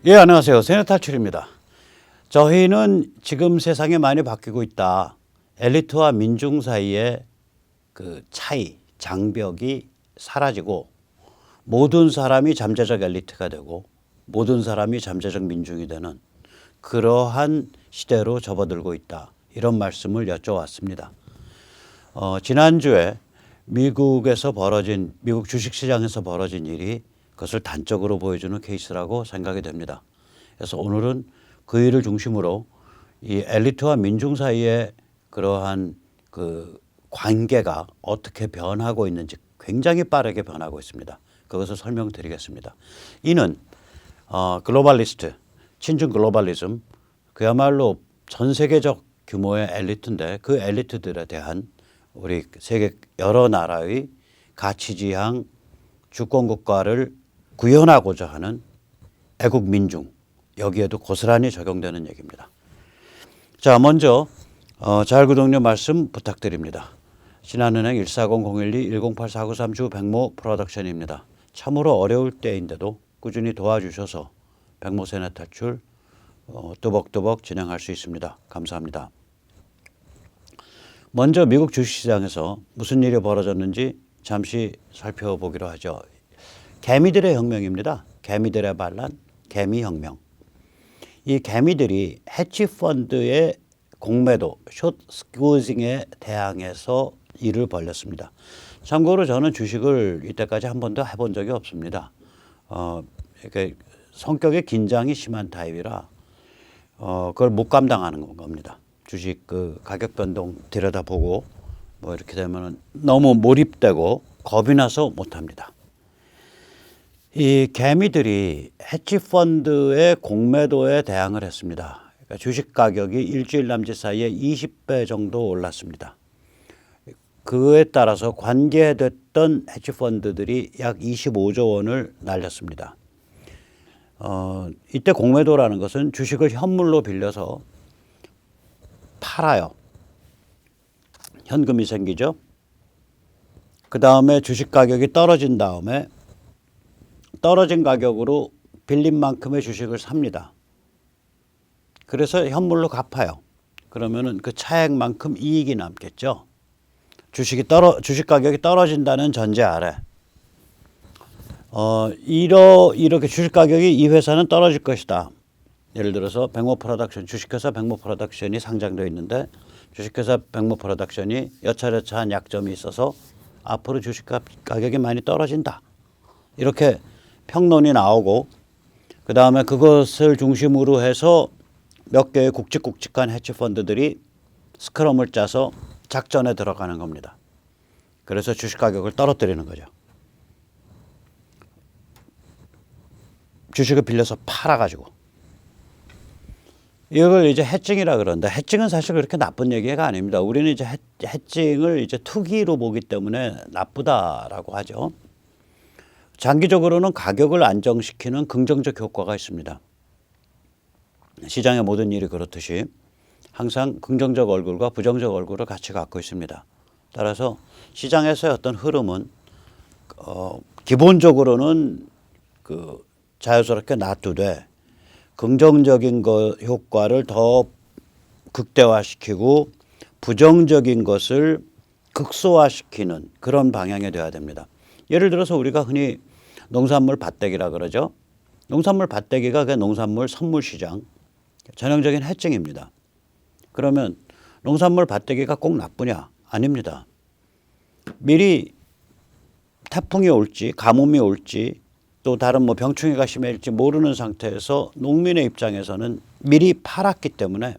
예, 안녕하세요. 세뇌탈출입니다. 저희는 지금 세상이 많이 바뀌고 있다. 엘리트와 민중 사이의 그 차이, 장벽이 사라지고 모든 사람이 잠재적 엘리트가 되고 모든 사람이 잠재적 민중이 되는 그러한 시대로 접어들고 있다. 이런 말씀을 여쭤왔습니다. 지난주에 미국 주식시장에서 벌어진 일이 그것을 단적으로 보여주는 케이스라고 생각이 됩니다. 그래서 오늘은 그 일을 중심으로 이 엘리트와 민중 사이의 그러한 그 관계가 어떻게 변하고 있는지 굉장히 빠르게 변하고 있습니다. 그것을 설명드리겠습니다. 이는 글로벌리스트, 친중 글로벌리즘, 그야말로 전 세계적 규모의 엘리트인데 그 엘리트들에 대한 우리 세계 여러 나라의 가치지향 주권국가를 구현하고자 하는 애국 민중, 여기에도 고스란히 적용되는 얘기입니다. 자, 먼저 자율구독료 말씀 부탁드립니다. 신한은행 140-012-108493 주 백모 프로덕션입니다. 참으로 어려울 때인데도 꾸준히 도와주셔서 백모 세뇌탈출 뚜벅뚜벅 진행할 수 있습니다. 감사합니다. 먼저 미국 주식시장에서 무슨 일이 벌어졌는지 잠시 살펴보기로 하죠. 개미들의 혁명입니다. 개미들의 반란, 개미혁명. 이 개미들이 해치펀드의 공매도, 숏 스쿠징에 대항해서 일을 벌였습니다. 참고로 저는 주식을 이때까지 한 번도 해본 적이 없습니다. 성격의 긴장이 심한 타입이라 그걸 못 감당하는 겁니다. 주식 그 가격 변동 들여다보고 뭐 이렇게 되면 너무 몰입되고 겁이 나서 못합니다. 이 개미들이 해치펀드의 공매도에 대항을 했습니다. 그러니까 주식 가격이 일주일 남짓 사이에 20배 정도 올랐습니다. 그에 따라서 관계됐던 해치펀드들이 약 25조 원을 날렸습니다. 이때 공매도라는 것은 주식을 현물로 빌려서 팔아요. 현금이 생기죠. 그 다음에 주식 가격이 떨어진 다음에 떨어진 가격으로 빌린 만큼의 주식을 삽니다. 그래서 현물로 갚아요. 그러면은 그 차액만큼 이익이 남겠죠. 주식 가격이 떨어진다는 전제 아래 이렇게 주식 가격이 이 회사는 떨어질 것이다. 예를 들어서 백모 프로덕션, 주식회사 백모 프로덕션이 상장되어 있는데 주식회사 백모 프로덕션이 여차저차한 약점이 있어서 앞으로 주식 가격이 많이 떨어진다. 이렇게 평론이 나오고 그 다음에 그것을 중심으로 해서 몇 개의 굵직굵직한 해치펀드들이 스크럼을 짜서 작전에 들어가는 겁니다. 그래서 주식 가격을 떨어뜨리는 거죠. 주식을 빌려서 팔아가지고. 이걸 이제 해칭이라 그러는데 해칭은 사실 그렇게 나쁜 얘기가 아닙니다. 우리는 이제 해칭을 이제 투기로 보기 때문에 나쁘다라고 하죠. 장기적으로는 가격을 안정시키는 긍정적 효과가 있습니다. 시장의 모든 일이 그렇듯이 항상 긍정적 얼굴과 부정적 얼굴을 같이 갖고 있습니다. 따라서 시장에서의 어떤 흐름은 기본적으로는 그 자연스럽게 놔두되 긍정적인 효과를 더 극대화시키고 부정적인 것을 극소화시키는 그런 방향이 되어야 됩니다. 예를 들어서 우리가 흔히 농산물 밭대기라 그러죠. 농산물 밭대기가 그 농산물 선물 시장 전형적인 해칭입니다. 그러면 농산물 밭대기가 꼭 나쁘냐? 아닙니다. 미리 태풍이 올지 가뭄이 올지 또 다른 뭐 병충해가 심해질지 모르는 상태에서 농민의 입장에서는 미리 팔았기 때문에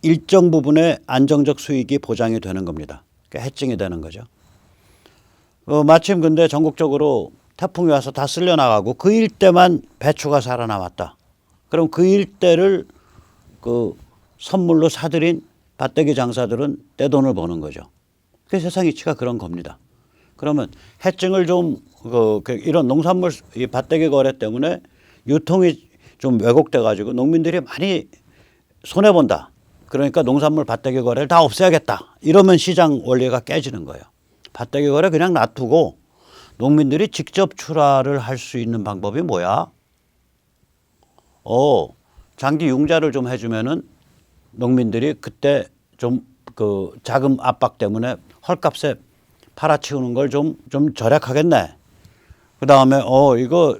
일정 부분의 안정적 수익이 보장이 되는 겁니다. 그러니까 해칭이 되는 거죠. 마침 근데 전국적으로 태풍이 와서 다 쓸려나가고 그 일대만 배추가 살아남았다. 그럼 그 일대를 그 선물로 사들인 밭대기 장사들은 떼돈을 버는 거죠. 그 세상 이치가 그런 겁니다. 그러면 해칭을 좀 이런 농산물 이 밭대기 거래 때문에 유통이 좀 왜곡돼 가지고 농민들이 많이 손해 본다. 그러니까 농산물 밭대기 거래를 다 없애야겠다. 이러면 시장 원리가 깨지는 거예요. 밭대기 거래 그냥 놔두고 농민들이 직접 출하를 할 수 있는 방법이 뭐야? 장기 융자를 좀 해주면은 농민들이 그때 좀 그 자금 압박 때문에 헐값에 팔아치우는 걸 좀 절약하겠네. 그 다음에 이거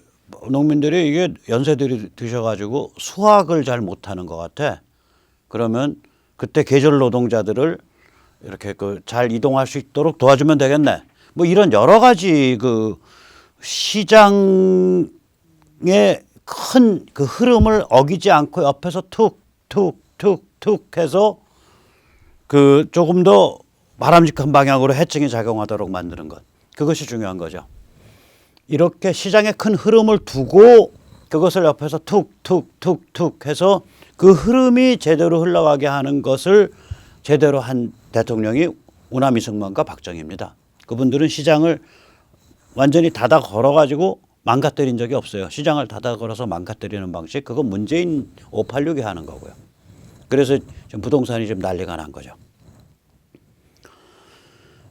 농민들이 이게 연세들이 드셔가지고 수확을 잘 못하는 것 같아. 그러면 그때 계절 노동자들을 이렇게 그 잘 이동할 수 있도록 도와주면 되겠네. 뭐 이런 여러 가지 그 시장의 큰 그 흐름을 어기지 않고 옆에서 툭툭툭툭 해서 그 조금 더 바람직한 방향으로 해칭이 작용하도록 만드는 것. 그것이 중요한 거죠. 이렇게 시장의 큰 흐름을 두고 그것을 옆에서 툭툭툭툭 해서 그 흐름이 제대로 흘러가게 하는 것을 제대로 한 대통령이 우남이 승만과 박정희입니다. 그분들은 시장을 완전히 닫아 걸어가지고 망가뜨린 적이 없어요. 시장을 닫아 걸어서 망가뜨리는 방식, 그건 문재인 586이 하는 거고요. 그래서 지금 부동산이 좀 난리가 난 거죠.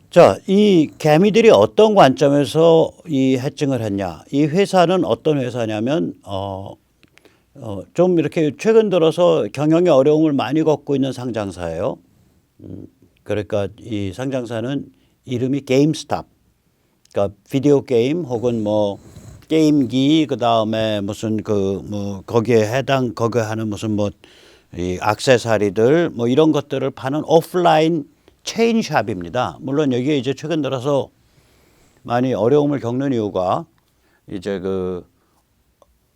자, 이 개미들이 어떤 관점에서 이 해칭을 했냐? 이 회사는 어떤 회사냐면 좀 이렇게 최근 들어서 경영의 어려움을 많이 겪고 있는 상장사예요. 그러니까 이 상장사는 이름이 게임스탑. 그러니까 비디오 게임 혹은 뭐 게임기 그다음에 무슨 그 뭐 거기에 하는 무슨 뭐 이 액세서리들 뭐 이런 것들을 파는 오프라인 체인샵입니다. 물론 여기에 이제 최근 들어서 많이 어려움을 겪는 이유가 이제 그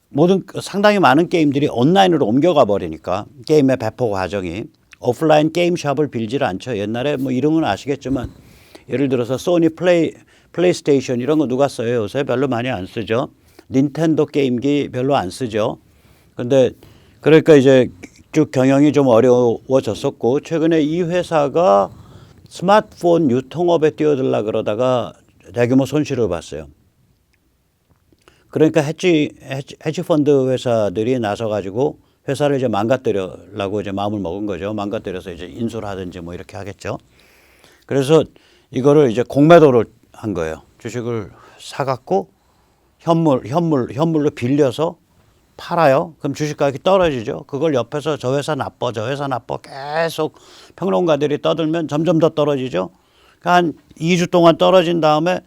모든 상당히 많은 게임들이 온라인으로 옮겨가 버리니까 게임의 배포 과정이 오프라인 게임샵을 빌지를 않죠. 옛날에 뭐 이름은 아시겠지만 예를 들어서 소니 플레이스테이션 이런 거 누가 써요? 요새 별로 많이 안 쓰죠. 닌텐도 게임기 별로 안 쓰죠. 근데 그러니까 이제 쭉 경영이 좀 어려워졌었고 최근에 이 회사가 스마트폰 유통업에 뛰어들라 그러다가 대규모 손실을 봤어요. 그러니까 헤지펀드 회사들이 나서가지고 회사를 이제 망가뜨리려고 이제 마음을 먹은 거죠. 망가뜨려서 이제 인수를 하든지 뭐 이렇게 하겠죠. 그래서 이거를 이제 공매도를 한 거예요. 주식을 사갖고 현물로 빌려서 팔아요. 그럼 주식 가격이 떨어지죠. 그걸 옆에서 저 회사 나빠, 저 회사 나빠 계속 평론가들이 떠들면 점점 더 떨어지죠. 그러니까 한 2주 동안 떨어진 다음에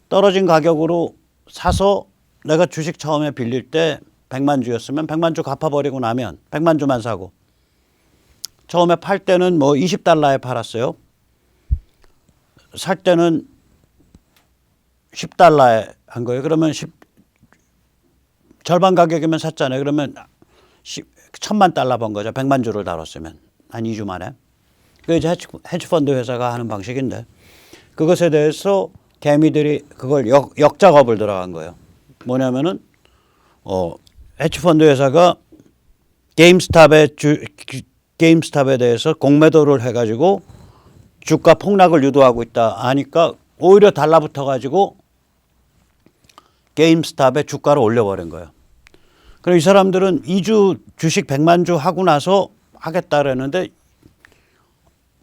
떨어진 가격으로 사서 내가 주식 처음에 빌릴 때 100만 주였으면 100만 주 갚아버리고 나면 100만 주만 사고 처음에 팔 때는 뭐 $20에 팔았어요. 살 때는 $10에 한 거예요. 그러면 절반 가격이면 샀잖아요. 그러면 $10,000만 번 거죠. 100만 주를 다뤘으면 한 2주 만에. 그게 이제 헤지펀드 회사가 하는 방식인데 그것에 대해서 개미들이 그걸 역작업을 들어간 거예요. 뭐냐면은 헤지펀드 회사가 게임스탑에 대해서 공매도를 해가지고 주가 폭락을 유도하고 있다 하니까 오히려 달라붙어 가지고 게임스탑의 주가를 올려버린 거예요. 그럼 이 사람들은 2주 주식 100만 주 하고 나서 하겠다 그랬는데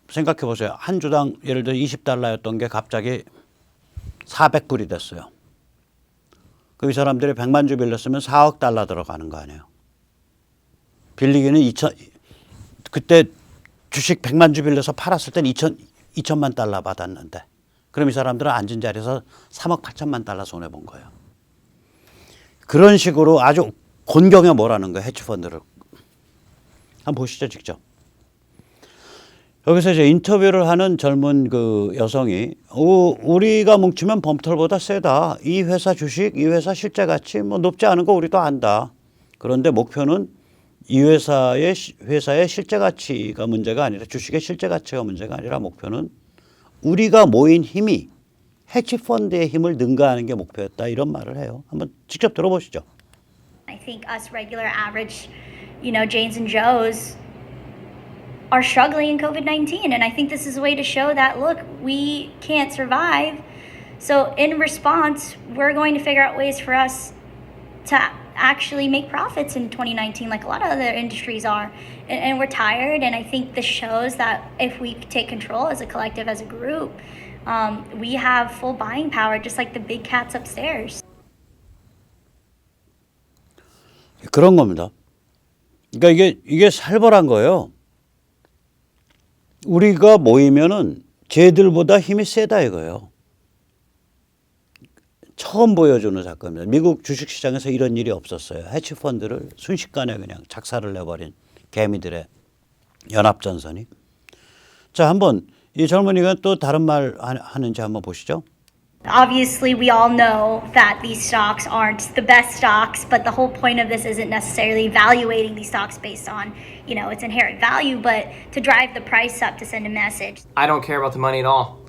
생각해 보세요. 한 주당 예를 들어 $20였던 게 갑자기 $400이 됐어요. 그럼 이 사람들이 100만 주 빌렸으면 $4억 들어가는 거 아니에요. 빌리기는 그때 주식 100만 주 빌려서 팔았을 땐 $2,000만 받았는데 그럼 이 사람들은 앉은 자리에서 $3억 8천만 손해본 거예요. 그런 식으로 아주 곤경에 몰아넣은 거예요. 헤지펀드를. 한번 보시죠. 직접. 여기서 이제 인터뷰를 하는 젊은 그 여성이 우리가 뭉치면 범털보다 세다. 이 회사 주식, 이 회사 실제 가치 뭐 높지 않은 거 우리도 안다. 그런데 목표는 이 회사의 실제 가치가 문제가 아니라 주식의 실제 가치가 문제가 아니라 목표는 우리가 모인 힘이 헤지펀드의 힘을 능가하는 게 목표였다. 이런 말을 해요. 한번 직접 들어보시죠. I think us regular average, Janes and Joes are struggling in COVID-19. And I think this is a way to show that, look, we can't survive. So in response, we're going to figure out ways for us to actually make profits in 2019 like a lot of other industries are. And we're tired. And I think this shows that if we take control as a collective, as a group, we have full buying power, just like the big cats upstairs. 그런 겁니다. 그러니까 이게 살벌한 거예요. 우리가 모이면은 쟤들보다 힘이 세다 이거예요. 처음 보여주는 사건입니다. 미국 주식시장에서 이런 일이 없었어요. 해치펀드를 순식간에 그냥 작사를 내버린 개미들의 연합전선이. 자, 한번 이 젊은이가 또 다른 말 하는지 한번 보시죠. Obviously, we all know that these stocks aren't the best stocks, but the whole point of this isn't necessarily evaluating these stocks based on, its inherent value, but to drive the price up to send a message. I don't care about the money at all.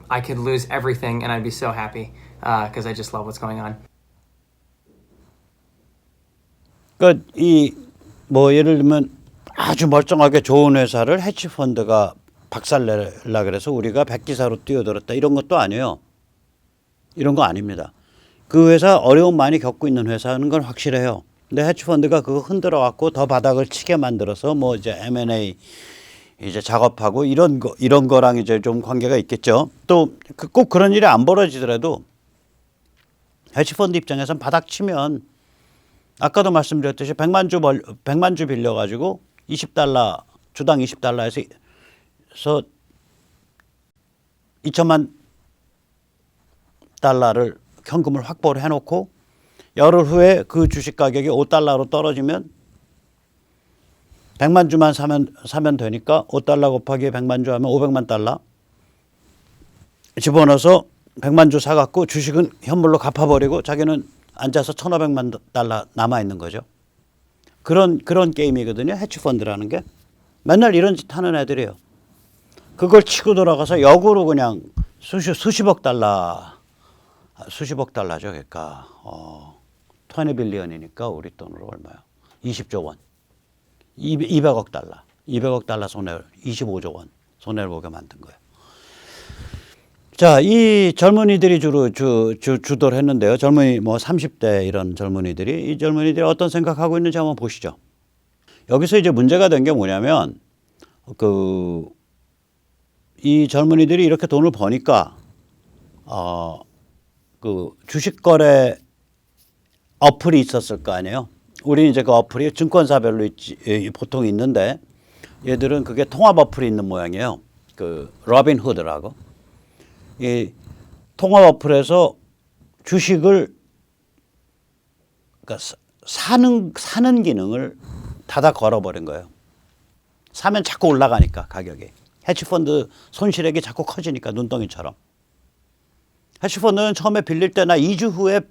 I could lose everything and I'd be so happy because I just love what's going on. 그러니까 예를 들면 아주 멀쩡하게 좋은 회사를 해치펀드가 박살내려 그래서 우리가 백기사로 뛰어들었다 이런 것도 아니에요. 이런 거 아닙니다. 그 회사 어려움 많이 겪고 있는 회사는 건 확실해요. 근데 해치펀드가 그거 흔들어 갖고 더 바닥을 치게 만들어서 뭐 이제 M&A 이제 작업하고 이런 거랑 이제 좀 관계가 있겠죠. 또 꼭 그런 일이 안 벌어지더라도 해치펀드 입장에서는 바닥 치면 아까도 말씀드렸듯이 100만 주 빌려 가지고 $20 주당 $20에서 2천만 달러를 현금을 확보를 해놓고 열흘 후에 그 주식 가격이 $5로 떨어지면 100만 주만 사면 되니까 $5 곱하기 100만 주 하면 $500만 집어넣어서 100만 주 사갖고 주식은 현물로 갚아버리고 자기는 앉아서 $1,500만 남아있는 거죠. 그런 게임이거든요. 해치펀드라는 게. 맨날 이런 짓 하는 애들이에요. 그걸 치고 돌아가서 역으로 그냥 수십억 달러죠. 그러니까 20 빌리언이니까 우리 돈으로 얼마야? 20조 원. 200억 달러. 200억 달러 손해를 25조 원 손해를 보게 만든 거예요. 자, 이 젊은이들이 주로 주도를 했는데요. 젊은이 뭐 30대 이런 젊은이들이 이 젊은이들이 어떤 생각하고 있는지 한번 보시죠. 여기서 이제 문제가 된 게 뭐냐면 이 젊은이들이 이렇게 돈을 버니까 주식 거래 어플이 있었을 거 아니에요. 우리는 이제 그 어플이 증권사별로 보통 있는데 얘들은 그게 통합 어플이 있는 모양이에요. 그 로빈후드라고. 이 통합 어플에서 주식을 그러니까 사는 기능을 닫아 걸어버린 거예요. 사면 자꾸 올라가니까 가격이. 해치펀드 손실액이 자꾸 커지니까 눈덩이처럼. 해치펀드는 처음에 빌릴 때 나 2주 후에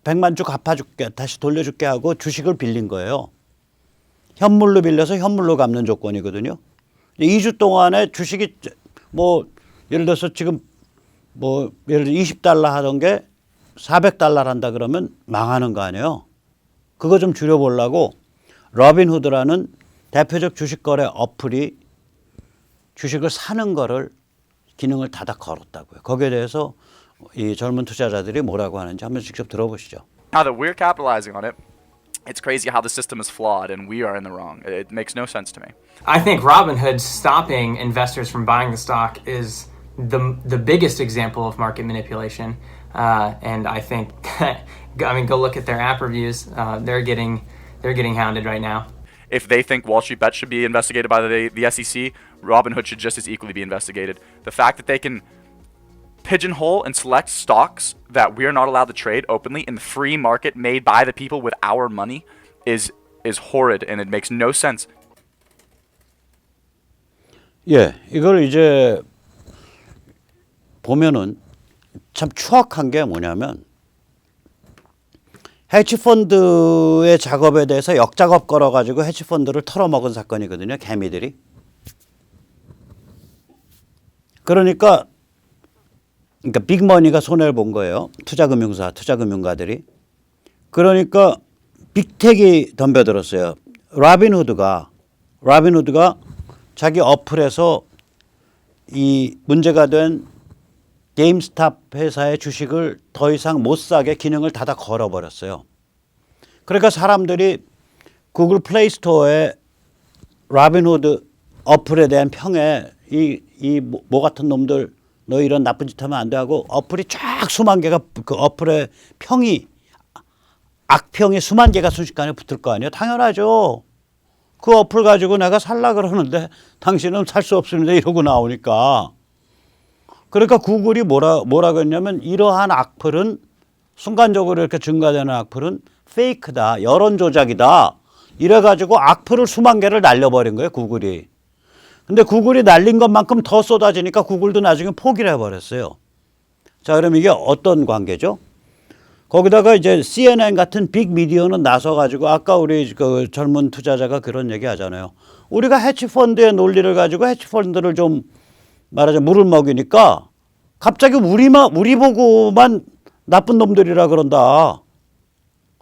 100만 주 갚아줄게 다시 돌려줄게 하고 주식을 빌린 거예요. 현물로 빌려서 현물로 갚는 조건이거든요. 2주 동안에 주식이 뭐 예를 들어서 지금 뭐 예를 들어 $20 하던 게 $400 한다 그러면 망하는 거 아니에요. 그거 좀 줄여보려고 로빈후드라는 대표적 주식 거래 어플이 주식을 사는 거를 기능을 닫아 걸었다고요. 거기에 대해서 이 젊은 투자자들이 뭐라고 하는지 한번 직접 들어보시죠. Now that we're capitalizing on it, it's crazy how the system is flawed and we are in the wrong. It makes no sense to me. I think Robinhood stopping investors from buying the stock is the biggest example of market manipulation. And I think go look at their app reviews. They're getting hounded right now. If they think Wall Street Bets should be investigated by the SEC, Robinhood should just as equally be investigated. The fact that they can pigeonhole and select stocks that we are not allowed to trade openly in the free market made by the people with our money is horrid and it makes no sense. 예, 이걸 이제 보면은 참 추악한 게 뭐냐면 해치펀드의 작업에 대해서 역작업 걸어가지고 해치펀드를 털어먹은 사건이거든요. 개미들이. 그러니까 빅머니가 손해를 본 거예요. 투자금융가들이. 그러니까 빅텍이 덤벼들었어요. 로빈후드가 자기 어플에서 이 문제가 된 게임스탑 회사의 주식을 더 이상 못 사게 기능을 닫아 걸어버렸어요. 그러니까 사람들이 구글 플레이 스토어에 로빈후드 어플에 대한 평에 이 뭐 같은 놈들 너 이런 나쁜 짓 하면 안 돼 하고 어플이 쫙 수만 개가 그 어플에 평이 악평이 수만 개가 순식간에 붙을 거 아니에요. 당연하죠. 그 어플 가지고 내가 살라 그러는데 당신은 살 수 없습니다 이러고 나오니까. 그러니까 구글이 뭐라고 했냐면 이러한 악플은 순간적으로 이렇게 증가되는 악플은 페이크다. 여론 조작이다. 이래가지고 악플을 수만 개를 날려버린 거예요. 구글이. 근데 구글이 날린 것만큼 더 쏟아지니까 구글도 나중에 포기를 해버렸어요. 자, 그럼 이게 어떤 관계죠? 거기다가 이제 CNN 같은 빅미디어는 나서가지고 아까 우리 그 젊은 투자자가 그런 얘기 하잖아요. 우리가 해치펀드의 논리를 가지고 해치펀드를 좀 말하자면 물을 먹이니까 갑자기 우리 보고만 나쁜 놈들이라 그런다.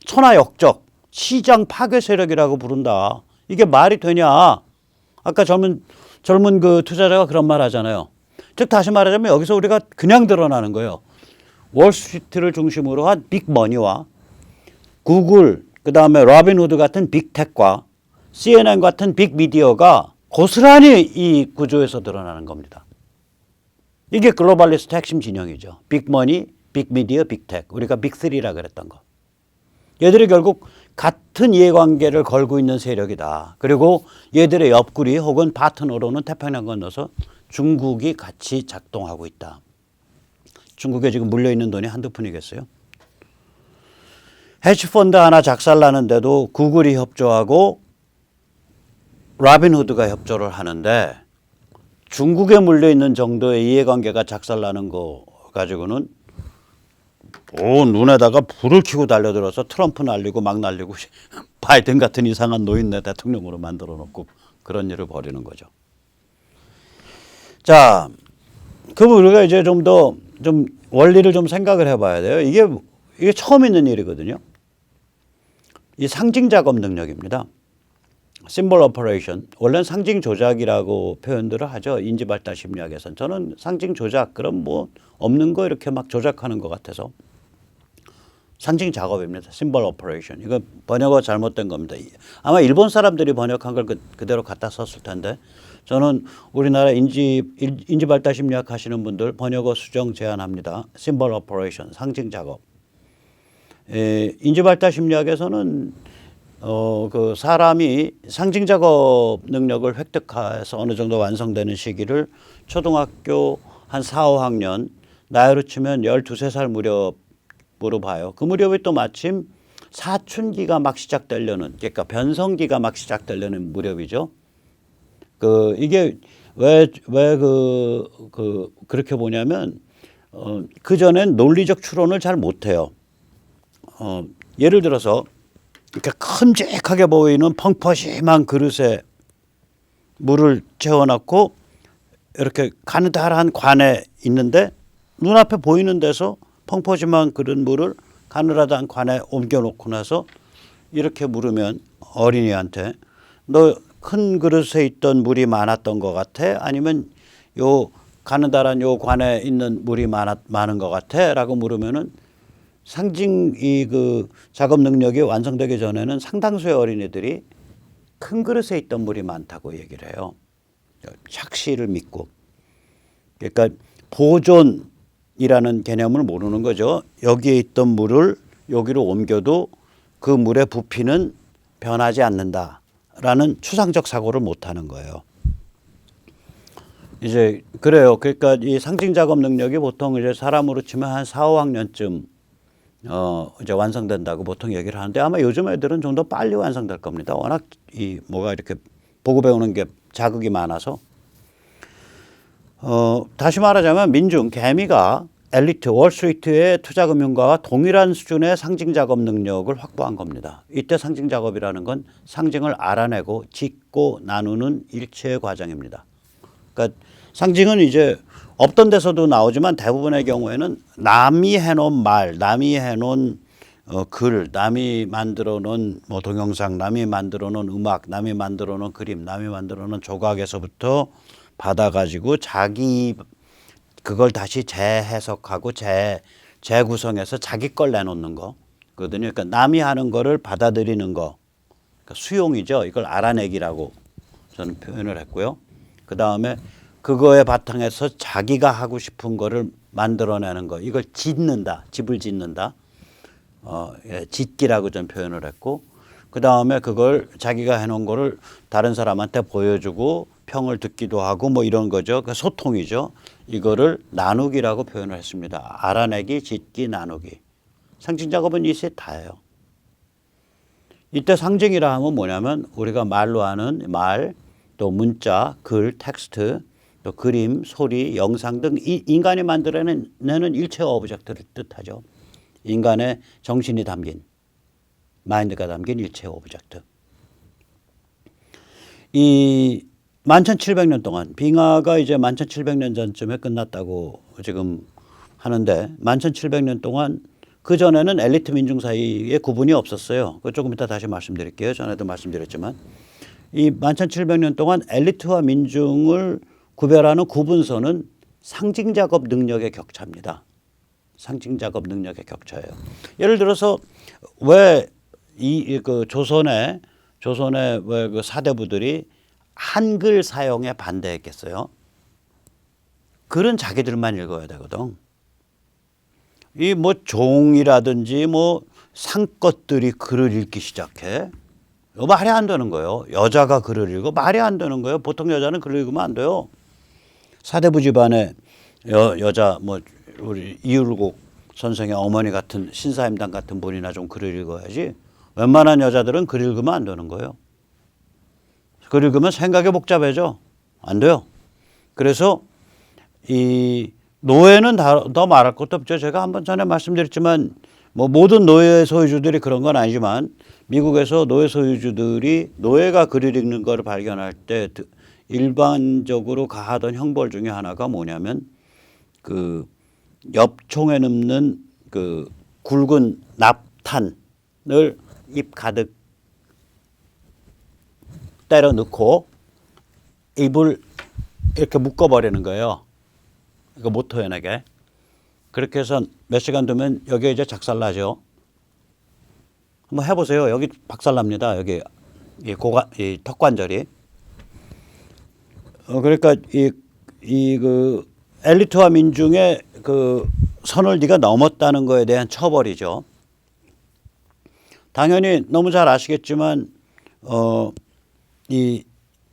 천하역적, 시장 파괴 세력이라고 부른다. 이게 말이 되냐? 아까 젊은 그 투자자가 그런 말 하잖아요. 즉 다시 말하자면 여기서 우리가 그냥 드러나는 거예요. 월스트리트를 중심으로 한 빅머니와 구글, 그다음에 로빈후드 같은 빅텍과 CNN 같은 빅미디어가 고스란히 이 구조에서 드러나는 겁니다. 이게 글로벌리스트 핵심 진영이죠. 빅머니, 빅미디어, 빅텍. 우리가 빅3라 그랬던 거. 얘들이 결국 같은 이해관계를 걸고 있는 세력이다. 그리고 얘들의 옆구리 혹은 파트너로는 태평양 건너서 중국이 같이 작동하고 있다. 중국에 지금 물려있는 돈이 한두 푼이겠어요? 해치펀드 하나 작살나는데도 구글이 협조하고 로빈후드가 협조를 하는데 중국에 물려있는 정도의 이해관계가 작살나는 거 가지고는 눈에다가 불을 켜고 달려들어서 트럼프 날리고 막 날리고 바이든 같은 이상한 노인네 대통령으로 만들어 놓고 그런 일을 벌이는 거죠. 자, 그럼 우리가 이제 좀 원리를 좀 생각을 해봐야 돼요. 이게 처음 있는 일이거든요. 이 상징 작업 능력입니다. 심볼 오퍼레이션. 원래는 상징 조작이라고 표현들을 하죠. 인지 발달 심리학에서는. 저는 상징 조작, 그럼 뭐 없는 거 이렇게 막 조작하는 것 같아서. 상징 작업입니다. 심볼 오퍼레이션. 이거 번역어 잘못된 겁니다. 아마 일본 사람들이 번역한 걸 그대로 갖다 썼을 텐데 저는 우리나라 인지 발달 심리학 하시는 분들 번역어 수정 제안합니다. 심볼 오퍼레이션, 상징 작업. 인지 발달 심리학에서는 그 사람이 상징 작업 능력을 획득해서 어느 정도 완성되는 시기를 초등학교 한 4, 5학년 나이로 치면 12, 13살 무렵으로 봐요. 그 무렵이 또 마침 사춘기가 막 시작되려는, 그러니까 변성기가 막 시작되려는 무렵이죠. 이게 그렇게 보냐면 그 전엔 논리적 추론을 잘 못해요. 예를 들어서 이렇게 큼직하게 보이는 펑퍼짐한 그릇에 물을 채워놓고 이렇게 가느다란 관에 있는데 눈앞에 보이는 데서 펑퍼짐한 그릇 물을 가느다란 관에 옮겨놓고 나서 이렇게 물으면 어린이한테 너 큰 그릇에 있던 물이 많았던 것 같아? 아니면 요 가느다란 요 관에 있는 물이 많은 것 같아? 라고 물으면은 상징 그 작업 능력이 완성되기 전에는 상당수의 어린이들이 큰 그릇에 있던 물이 많다고 얘기를 해요. 착시를 믿고. 그러니까 보존이라는 개념을 모르는 거죠. 여기에 있던 물을 여기로 옮겨도 그 물의 부피는 변하지 않는다라는 추상적 사고를 못하는 거예요. 이제 그래요. 그러니까 이 상징 작업 능력이 보통 이제 사람으로 치면 한 4, 5학년쯤 이제 완성된다고 보통 얘기를 하는데 아마 요즘 애들은 좀 더 빨리 완성될 겁니다. 워낙 뭐가 이렇게 보고 배우는 게 자극이 많아서. 다시 말하자면 민중, 개미가 엘리트, 월스트리트의 투자금융가와 동일한 수준의 상징 작업 능력을 확보한 겁니다. 이때 상징 작업이라는 건 상징을 알아내고 짓고 나누는 일체의 과정입니다. 그러니까 상징은 이제 없던 데서도 나오지만 대부분의 경우에는 남이 해놓은 말, 남이 해놓은 글, 남이 만들어 놓은 뭐 동영상, 남이 만들어 놓은 음악, 남이 만들어 놓은 그림, 남이 만들어 놓은 조각에서부터 받아가지고 자기 그걸 다시 재해석하고 재구성해서 자기 걸 내놓는 거거든요. 그러니까 남이 하는 거를 받아들이는 거, 그러니까 수용이죠. 이걸 알아내기라고 저는 표현을 했고요. 그 다음에 그거에 바탕에서 자기가 하고 싶은 거를 만들어내는 거, 이걸 짓는다, 집을 짓는다. 짓기라고 좀 표현을 했고 그 다음에 그걸 자기가 해놓은 거를 다른 사람한테 보여주고 평을 듣기도 하고 뭐 이런 거죠. 그 소통이죠. 이거를 나누기라고 표현을 했습니다. 알아내기, 짓기, 나누기. 상징 작업은 이 셋 다예요. 이때 상징이라 하면 뭐냐면 우리가 말로 하는 말, 또 문자, 글, 텍스트, 또 그림, 소리, 영상 등 이 인간이 만들어내는 일체 오브젝트를 뜻하죠. 인간의 정신이 담긴, 마인드가 담긴 일체 오브젝트. 이 11,700년 동안 빙하가 이제 11,700년 전쯤에 끝났다고 지금 하는데 11,700년 동안 그 전에는 엘리트 민중 사이에 구분이 없었어요. 그 조금 이따 다시 말씀드릴게요. 전에도 말씀드렸지만 이 11,700년 동안 엘리트와 민중을 구별하는 구분선은 상징 작업 능력의 격차입니다. 상징 작업 능력의 격차예요. 예를 들어서 왜 이 그 조선의 왜 그 사대부들이 한글 사용에 반대했겠어요? 글은 자기들만 읽어야 되거든. 이 뭐 종이라든지 뭐 상것들이 글을 읽기 시작해. 말이 안 되는 거예요. 여자가 글을 읽어 말이 안 되는 거예요. 보통 여자는 글을 읽으면 안 돼요. 사대부 집안의 여자 뭐 우리 이율곡 선생의 어머니 같은 신사임당 같은 분이나 좀 글을 읽어야지. 웬만한 여자들은 글 읽으면 안 되는 거예요. 글 읽으면 생각이 복잡해져. 안 돼요. 그래서 이 노예는 더 말할 것도 없죠. 제가 한번 전에 말씀드렸지만 뭐 모든 노예 소유주들이 그런 건 아니지만 미국에서 노예 소유주들이 노예가 글을 읽는 걸 발견할 때 일반적으로 가하던 형벌 중에 하나가 뭐냐면 그 엽총에 넣는 그 굵은 납탄을 입 가득 때려 넣고 입을 이렇게 묶어버리는 거예요. 이거 못 토해내게. 그렇게 해서 몇 시간 두면 여기에 이제 작살나죠. 한번 해보세요. 여기 박살납니다. 여기 이 턱관절이. 그러니까 그 엘리트와 민중의 그 선을 네가 넘었다는 거에 대한 처벌이죠. 당연히 너무 잘 아시겠지만 이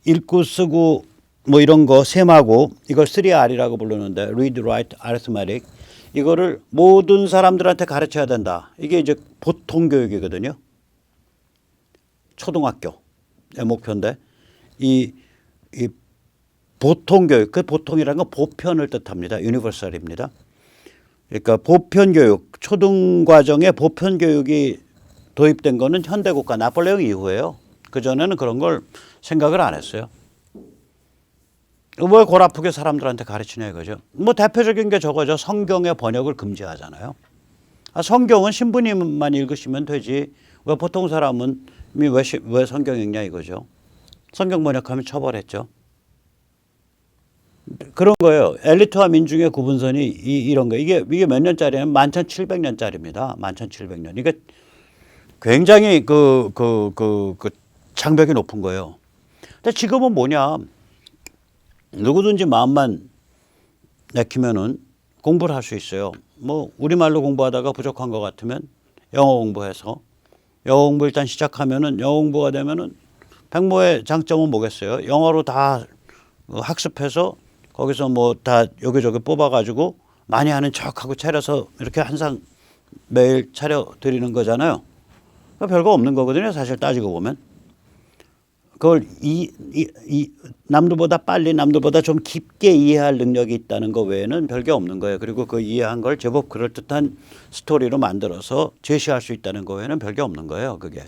읽고 쓰고 뭐 이런 거 셈하고 이걸 3R이라고 부르는데 Read, Write, Arithmetic 이거를 모든 사람들한테 가르쳐야 된다. 이게 이제 보통 교육이거든요. 초등학교의 목표인데 이 보통 교육, 그 보통이라는 건 보편을 뜻합니다. 유니버설입니다. 그러니까 보편 교육, 초등 과정에 보편 교육이 도입된 거는 현대국가 나폴레옹 이후에요. 그 전에는 그런 걸 생각을 안 했어요. 왜 골 아프게 사람들한테 가르치냐 이거죠. 뭐 대표적인 게 저거죠. 성경의 번역을 금지하잖아요. 성경은 신부님만 읽으시면 되지. 왜 보통 사람은 왜 성경 읽냐 이거죠. 성경 번역하면 처벌했죠. 그런 거예요. 엘리트와 민중의 구분선이 이런 거. 이게 몇 년짜리냐면 11,700년짜리입니다. 11,700년. 이게 굉장히 그 장벽이 높은 거예요. 근데 지금은 뭐냐. 누구든지 마음만 내키면은 공부를 할 수 있어요. 뭐 우리말로 공부하다가 부족한 것 같으면 영어 공부해서 영어 공부 일단 시작하면은 영어 공부가 되면은 백모의 장점은 뭐겠어요? 영어로 다 학습해서 거기서 뭐 다 여기저기 뽑아가지고 많이 하는 척하고 차려서 이렇게 항상 매일 차려 드리는 거잖아요. 별거 없는 거거든요. 사실 따지고 보면. 그걸 남들보다 빨리 남들보다 좀 깊게 이해할 능력이 있다는 거 외에는 별게 없는 거예요. 그리고 그 이해한 걸 제법 그럴듯한 스토리로 만들어서 제시할 수 있다는 거 외에는 별게 없는 거예요. 그게.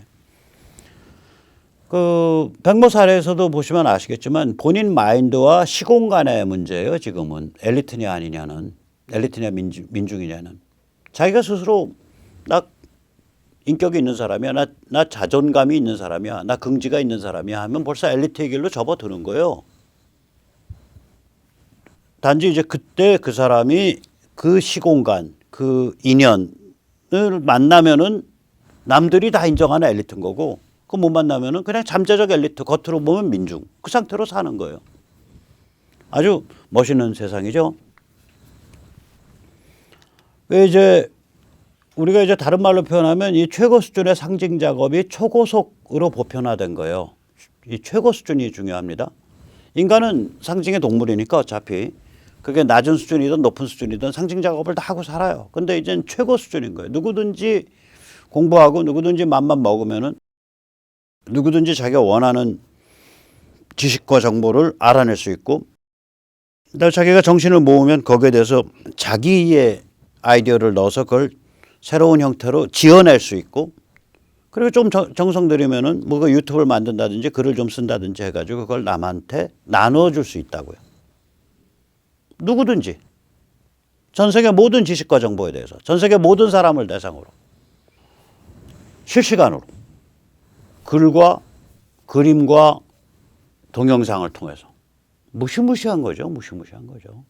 그 백모 사례에서도 보시면 아시겠지만 본인 마인드와 시공간의 문제예요. 지금은 엘리트냐 아니냐는 엘리트냐 민중이냐는 자기가 스스로 나 인격이 있는 사람이야. 나 자존감이 있는 사람이야. 나 긍지가 있는 사람이야 하면 벌써 엘리트의 길로 접어드는 거예요. 단지 이제 그때 그 사람이 그 시공간, 그 인연을 만나면은 남들이 다 인정하는 엘리트인 거고 그 못 만나면은 그냥 잠재적 엘리트, 겉으로 보면 민중. 그 상태로 사는 거예요. 아주 멋있는 세상이죠. 왜 이제 우리가 이제 다른 말로 표현하면 이 최고 수준의 상징 작업이 초고속으로 보편화된 거예요. 이 최고 수준이 중요합니다. 인간은 상징의 동물이니까 어차피 그게 낮은 수준이든 높은 수준이든 상징 작업을 다 하고 살아요. 근데 이제는 최고 수준인 거예요. 누구든지 공부하고 누구든지 맘만 먹으면은 누구든지 자기가 원하는 지식과 정보를 알아낼 수 있고, 그다음에 자기가 정신을 모으면 거기에 대해서 자기의 아이디어를 넣어서 그걸 새로운 형태로 지어낼 수 있고, 그리고 좀 정성 들이면은 뭐가 유튜브를 만든다든지 글을 좀 쓴다든지 해가지고 그걸 남한테 나눠줄 수 있다고요. 누구든지 전 세계 모든 지식과 정보에 대해서 전 세계 모든 사람을 대상으로 실시간으로 글과 그림과 동영상을 통해서 무시무시한 거죠. 무시무시한 거죠.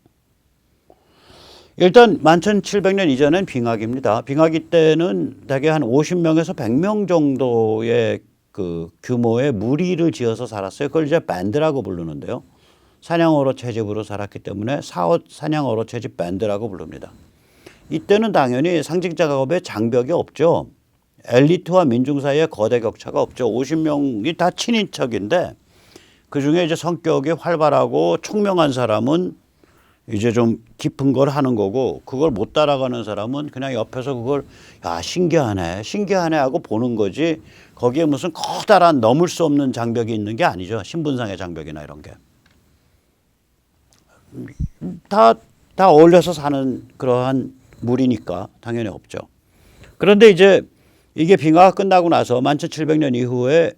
일단 11,700년 이전엔 빙하기입니다. 빙하기 때는 대개 한 50명에서 100명 정도의 그 규모의 무리를 지어서 살았어요. 그걸 이제 밴드라고 부르는데요. 사냥어로 채집으로 살았기 때문에 사냥어로 채집 밴드라고 부릅니다. 이때는 당연히 상징 작업에 장벽이 없죠. 엘리트와 민중 사이에 거대 격차가 없죠. 50명이 다 친인척인데 그중에 이제 성격이 활발하고 총명한 사람은 이제 좀 깊은 걸 하는 거고, 그걸 못 따라가는 사람은 그냥 옆에서 그걸 야 신기하네 신기하네 하고 보는 거지, 거기에 무슨 커다란 넘을 수 없는 장벽이 있는 게 아니죠. 신분상의 장벽이나 이런 게. 다 어울려서 사는 그러한 무리니까 당연히 없죠. 그런데 이제 이게 빙하가 끝나고 나서 11,700년 이후에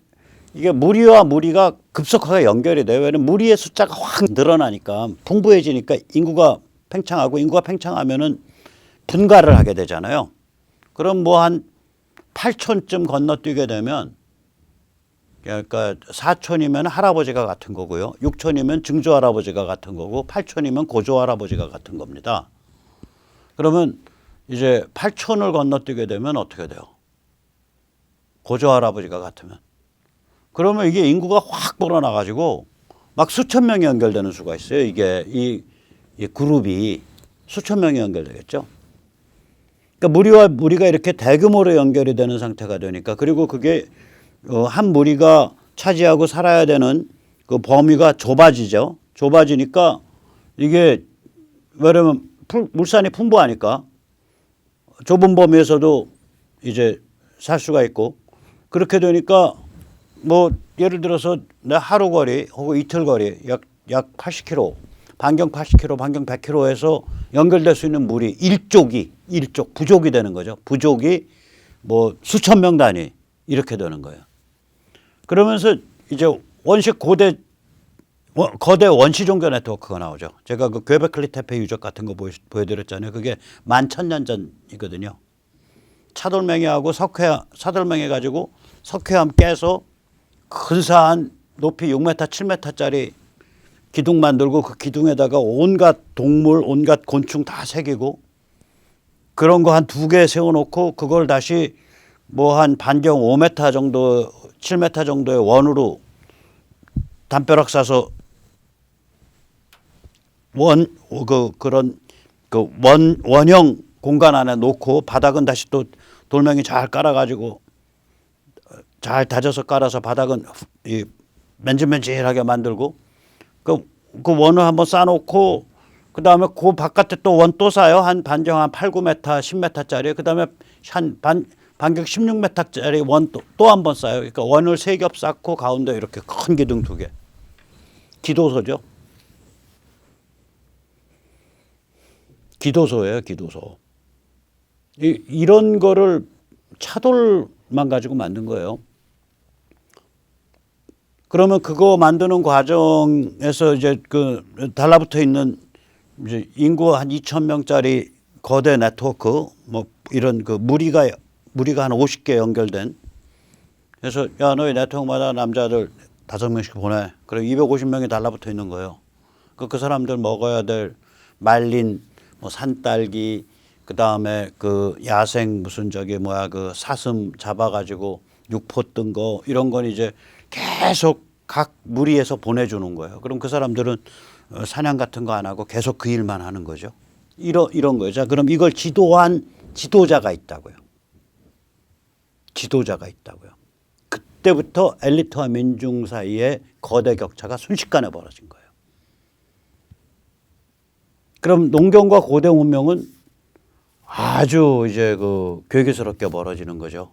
이게 무리와 무리가 급속하게 연결이 돼요. 왜냐면 무리의 숫자가 확 늘어나니까, 풍부해지니까 인구가 팽창하고, 인구가 팽창하면은 분가를 하게 되잖아요. 그럼 뭐 한 8촌쯤 건너뛰게 되면, 그러니까 4촌이면 할아버지가 같은 거고요. 6촌이면 증조 할아버지가 같은 거고, 8촌이면 고조 할아버지가 같은 겁니다. 그러면 이제 8촌을 건너뛰게 되면 어떻게 돼요? 고조 할아버지가 같으면. 그러면 이게 인구가 확 불어나가지고 막 수천 명이 연결되는 수가 있어요. 이게 이 그룹이 수천 명이 연결되겠죠. 그러니까 무리와 무리가 이렇게 대규모로 연결이 되는 상태가 되니까, 그리고 그게 한 무리가 차지하고 살아야 되는 그 범위가 좁아지죠. 좁아지니까 이게 왜냐면 물산이 풍부하니까 좁은 범위에서도 이제 살 수가 있고, 그렇게 되니까 뭐 예를 들어서 내 하루 거리 혹은 이틀 거리 약 80km, 반경 80km, 반경 100km에서 연결될 수 있는 무리 부족이 되는 거죠. 부족이 뭐 수천 명 단위 이렇게 되는 거예요. 그러면서 이제 거대 원시 종교 네트워크가 나오죠. 제가 그 괴베클리 태페 유적 같은 거 보여드렸잖아요. 그게 11,000년 전이거든요. 차돌맹이하고 사돌맹이 가지고 석회암 깨서 근사한 높이 6m, 7m짜리 기둥 만들고, 그 기둥에다가 온갖 동물, 온갖 곤충 다 새기고, 그런 거 한 2개 세워놓고 그걸 다시 뭐 한 반경 5m 정도, 7m 정도의 원으로 담벼락 싸서 원형 공간 안에 놓고, 바닥은 다시 또 돌멩이 잘 깔아가지고 잘 다져서 깔아서 바닥은 이 맨질맨질하게 만들고, 그 원을 한번 쌓아놓고, 그 다음에 그 바깥에 또 원 또 쌓아요. 한 반경 한 8, 9m, 10m짜리. 그 다음에 한 반경 16m짜리 원 또 한 번 쌓아요. 그러니까 원을 3겹 쌓고 가운데 이렇게 큰 기둥 2개. 기도소죠. 기도소예요, 기도소. 이런 거를 차돌만 가지고 만든 거예요. 그러면 그거 만드는 과정에서 이제 그 달라붙어 있는 이제 인구 한 2,000명짜리 거대 네트워크, 뭐 이런 그 무리가 한 50개 연결된. 그래서 야, 너희 네트워크마다 남자들 5명씩 보내. 그래 250명이 달라붙어 있는 거예요. 그 사람들 먹어야 될 말린 뭐 산딸기, 그 다음에 그 야생 무슨 그 사슴 잡아가지고 육포 뜬 거, 이런 건 이제 계속 각 무리에서 보내주는 거예요. 그럼 그 사람들은 사냥 같은 거 안 하고 계속 그 일만 하는 거죠. 이런 거예요. 자, 그럼 이걸 지도한 지도자가 있다고요. 지도자가 있다고요. 그때부터 엘리트와 민중 사이에 거대 격차가 순식간에 벌어진 거예요. 그럼 농경과 고대 문명은 아주 이제 그 괴기스럽게 멀어지는 거죠.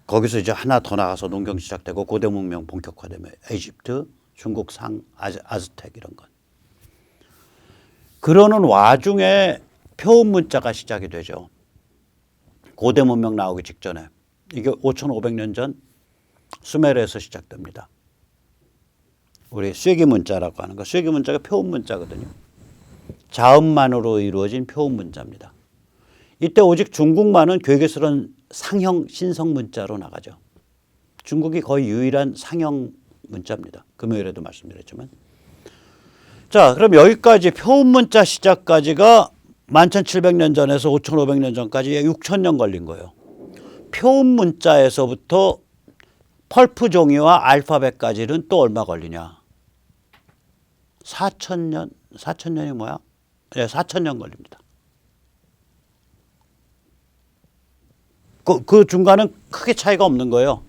거기서 이제 하나 더 나가서 농경 시작되고 고대 문명 본격화되면 이집트, 중국 아즈텍 이런 것. 그러는 와중에 표음 문자가 시작이 되죠. 고대 문명 나오기 직전에. 이게 5,500년 전 수메르에서 시작됩니다. 우리 쐐기 문자라고 하는 거. 쐐기 문자가 표음 문자거든요. 자음만으로 이루어진 표음 문자입니다. 이때 오직 중국만은 괴기스러운 상형 신성 문자로 나가죠. 중국이 거의 유일한 상형 문자입니다. 금요일에도 말씀드렸지만. 자, 그럼 여기까지 표음 문자 시작까지가 11,700년 전에서 5,500년 전까지 6,000년 걸린 거예요. 표음 문자에서부터 펄프 종이와 알파벳까지는 또 얼마 걸리냐? 4,000년. 4,000년이 뭐야? 네, 4,000년 걸립니다. 그 중간은 크게 차이가 없는 거예요.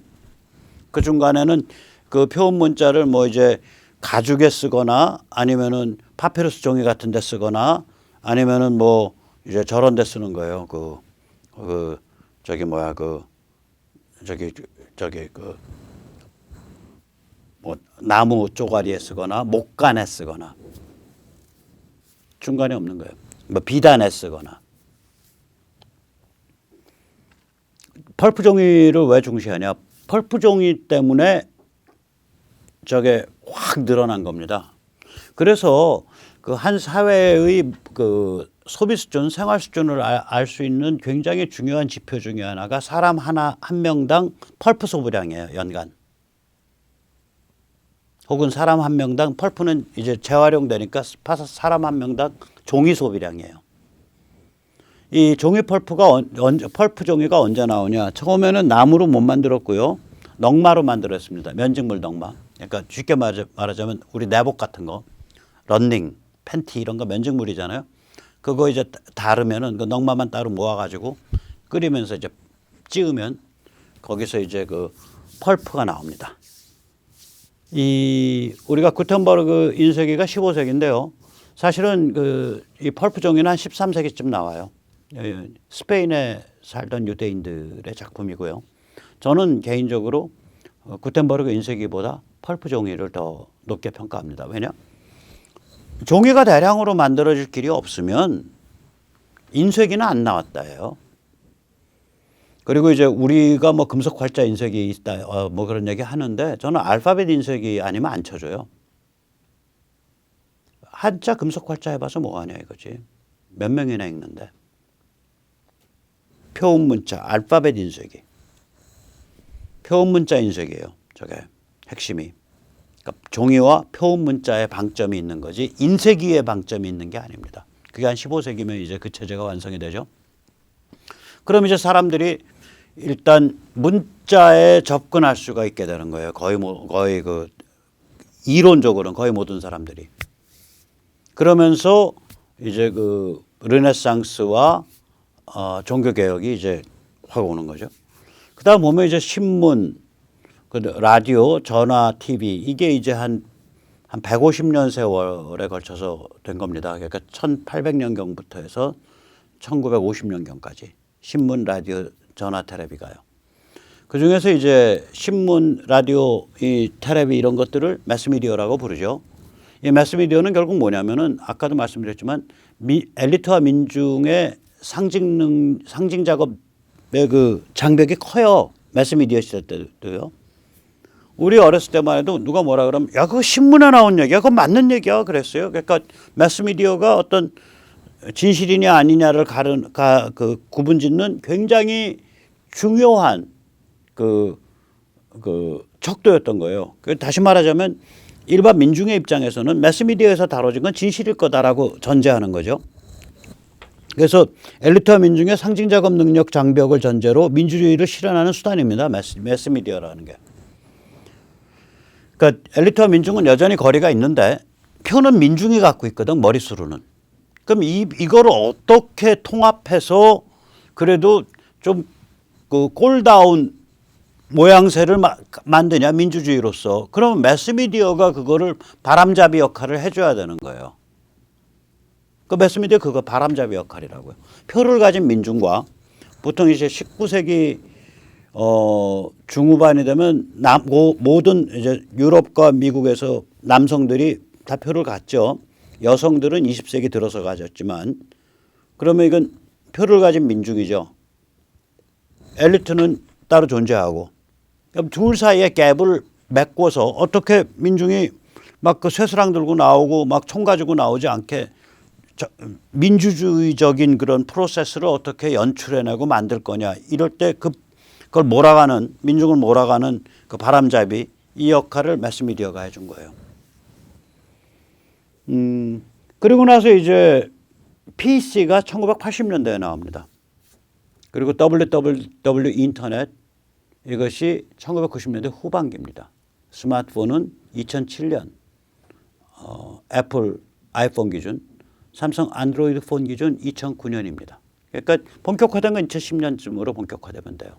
그 중간에는 그 표음 문자를 뭐 이제 가죽에 쓰거나 아니면은 파피루스 종이 같은 데 쓰거나 아니면은 뭐 이제 저런 데 쓰는 거예요. 저기 뭐야 뭐 나무 쪼가리에 쓰거나 목간에 쓰거나 중간에 없는 거예요. 뭐 비단에 쓰거나. 펄프 종이를 왜 중시하냐? 펄프 종이 때문에 저게 확 늘어난 겁니다. 그래서 그 한 사회의 그 소비 수준, 생활 수준을 알 수 있는 굉장히 중요한 지표 중에 하나가 사람 한 명당 펄프 소비량이에요, 연간. 혹은 사람 한 명당 펄프는 이제 재활용되니까 사람 한 명당 종이 소비량이에요. 이 종이 펄프 종이가 언제 나오냐? 처음에는 나무로 못 만들었고요. 넝마로 만들었습니다. 면직물 넝마. 그러니까 쉽게 말하자면 우리 내복 같은 거, 런닝, 팬티 이런 거 면직물이잖아요. 그거 이제 다르면은 그 넝마만 따로 모아가지고 끓이면서 이제 찌우면 거기서 이제 그 펄프가 나옵니다. 우리가 구텐버그 인쇄기가 15세기인데요. 사실은 이 펄프 종이는 한 13세기쯤 나와요. 스페인에 살던 유대인들의 작품이고요. 저는 개인적으로 구텐버그 인쇄기보다 펄프 종이를 더 높게 평가합니다. 왜냐? 종이가 대량으로 만들어질 길이 없으면 인쇄기는 안 나왔다예요. 그리고 이제 우리가 뭐 금속 활자 인쇄기 있다, 뭐 그런 얘기 하는데 저는 알파벳 인쇄기 아니면 안 쳐줘요. 한자 금속 활자 해봐서 뭐하냐 이거지. 몇 명이나 읽는데. 표음 문자, 알파벳 인쇄기. 표음 문자 인쇄기예요. 저게 핵심이. 그러니까 종이와 표음 문자의 방점이 있는 거지 인쇄기의 방점이 있는 게 아닙니다. 그게 한 15세기면 이제 그 체제가 완성이 되죠. 그럼 이제 사람들이 일단 문자에 접근할 수가 있게 되는 거예요. 거의 그 이론적으로는 거의 모든 사람들이. 그러면서 이제 그 르네상스와 종교 개혁이 이제 확 오는 거죠. 그다음 보면 이제 신문, 라디오, 전화, TV 이게 이제 한 150년 세월에 걸쳐서 된 겁니다. 그러니까 1800년경부터 해서 1950년경까지 신문, 라디오, 전화, 텔레비가요. 그 중에서 이제 신문, 라디오, 이 텔레비 이런 것들을 매스미디어라고 부르죠. 이 매스미디어는 결국 뭐냐면은 아까도 말씀드렸지만 엘리트와 민중의 상징 작업의 그 장벽이 커요. 매스미디어 시대 때도요. 우리 어렸을 때만 해도 누가 뭐라 그러면 야 그거 신문에 나온 얘기야, 그거 맞는 얘기야 그랬어요. 그러니까 매스미디어가 어떤 진실이냐 아니냐를 그 구분짓는 굉장히 중요한 그 척도였던 거예요. 다시 말하자면 일반 민중의 입장에서는 매스미디어에서 다뤄진 건 진실일 거다라고 전제하는 거죠. 그래서 엘리트와 민중의 상징 작업 능력 장벽을 전제로 민주주의를 실현하는 수단입니다. 매스미디어라는 게. 그러니까 엘리트와 민중은 여전히 거리가 있는데 표는 민중이 갖고 있거든, 머릿수로는. 그럼 이거를 어떻게 통합해서 그래도 좀 그 꼴다운 모양새를 만드냐 민주주의로서. 그러면 매스미디어가 그거를 바람잡이 역할을 해줘야 되는 거예요. 그 매스미디어 그거 바람잡이 역할이라고요. 표를 가진 민중과 보통 이제 19세기 중후반이 되면 모든 이제 유럽과 미국에서 남성들이 다 표를 갖죠. 여성들은 20세기 들어서 가졌지만 그러면 이건 표를 가진 민중이죠. 엘리트는 따로 존재하고 그럼 둘 사이의 갭을 메꿔서 어떻게 민중이 막 그 쇠스랑 들고 나오고 막 총 가지고 나오지 않게 민주주의적인 그런 프로세스를 어떻게 연출해내고 만들 거냐 이럴 때 그걸 몰아가는 민중을 몰아가는 그 바람잡이 이 역할을 매스미디어가 해준 거예요. 그리고 나서 이제 PC가 1980년대에 나옵니다. 그리고 WWW 인터넷 이것이 1990년대 후반기입니다. 스마트폰은 2007년 애플 아이폰 기준, 삼성 안드로이드 폰 기준 2009년입니다. 그러니까 본격화된 건 2010년쯤으로 본격화되면 돼요.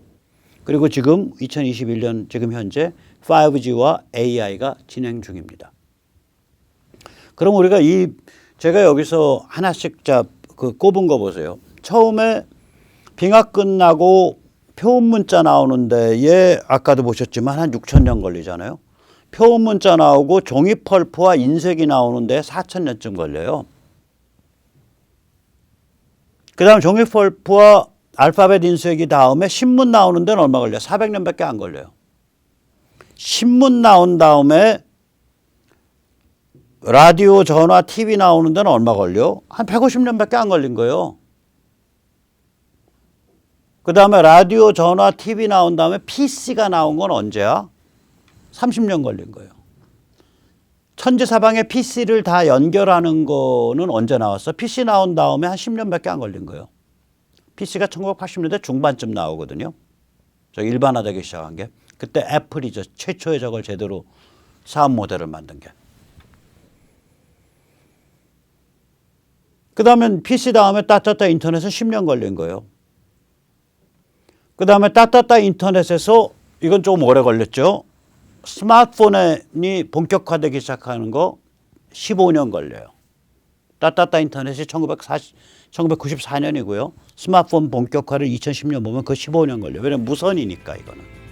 그리고 지금 2021년 지금 현재 5G와 AI가 진행 중입니다. 그럼 우리가 제가 여기서 하나씩 꼽은 거 보세요. 처음에 빙하 끝나고 표음 문자 나오는데 얘 아까도 보셨지만 한 6,000년 걸리잖아요. 표음 문자 나오고 종이 펄프와 인쇄기 나오는데 4,000년쯤 걸려요. 그 다음 종이 펄프와 알파벳 인쇄기 다음에 신문 나오는 데는 얼마 걸려요? 400년밖에 안 걸려요. 신문 나온 다음에 라디오, 전화, TV 나오는 데는 얼마 걸려? 한 150년밖에 안 걸린 거예요. 그 다음에 라디오, 전화, TV 나온 다음에 PC가 나온 건 언제야? 30년 걸린 거예요. 천지사방에 PC를 다 연결하는 거는 언제 나왔어? PC 나온 다음에 한 10년밖에 안 걸린 거예요. PC가 1980년대 중반쯤 나오거든요. 일반화되기 시작한 게. 그때 애플이죠. 최초의 저걸 제대로 사업 모델을 만든 게. 그 다음에 PC 다음에 따따따 인터넷은 10년 걸린 거예요. 그 다음에 따따따 인터넷에서 이건 조금 오래 걸렸죠. 스마트폰이 본격화되기 시작하는 거 15년 걸려요. 따따따 인터넷이 1994년이고요. 스마트폰 본격화를 2010년 보면 그 15년 걸려요. 왜냐하면 무선이니까 이거는.